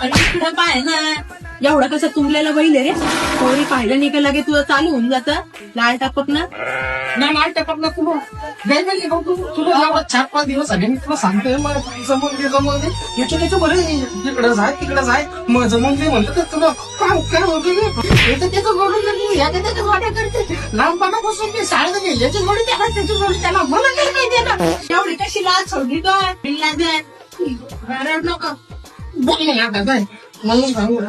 आणि इकडं पाय ना एवढा कसा तुंबलेला बैल आहे रे. पोरी पाहिलं नाही का लगे तुझं चालू होऊन जातं लाल टापक ना. नाही लाल टपकला तुला नाही तुला एवढा 4-5 दिवस आले मी तुला सांगतोय मग जमवून दे याच्या बरं तिकडं जाय तिकडं जाय मग जमवून दे म्हणतो तर तुला काय होतं त्याचं जोडून त्याच्या गोड्या करते लहानपणापासून मी शाळेत गेली याची जोडी त्याला त्याची जोडी त्याला मला काय माहिती आहे एवढी कशी लाल सोडली तो बिल्ला दे रड नको. बोल नाही आता जाय म्हणून सांगू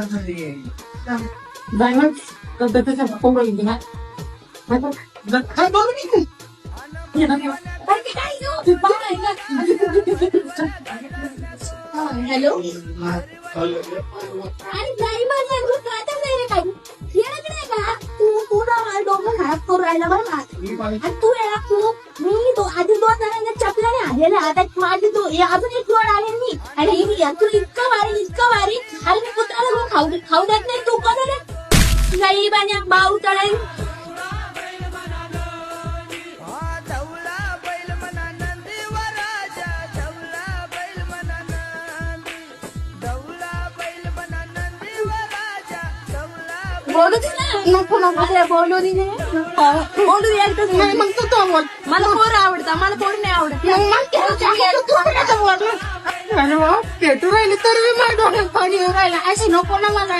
जाय मग त्याच्या पोंगल येते ना काय बोलू मी हॅलो आणि ड्रायव्हर आता नाही रे काही येणार नाही का तू डोकं खराब करून राहिला बरं का. आणि तू मी आधी 2 जणांना चपल्याने आलेला आता माझी अजून एक जोड आले मी आणि तू इतकं भारी आणि मी कुत्राला खाऊ देत नाही तू कोण रे गरीबाने बाऊ चढाई. बोलू दे ना नको बोलू दे नाही मग तू बोल मला पोर आवडतं मला पोर नाही आवडत. अरे वा पेटू राहिले तर मी माझ्या डोळ्यात पाणी येऊ राहिलं असे नको ना मला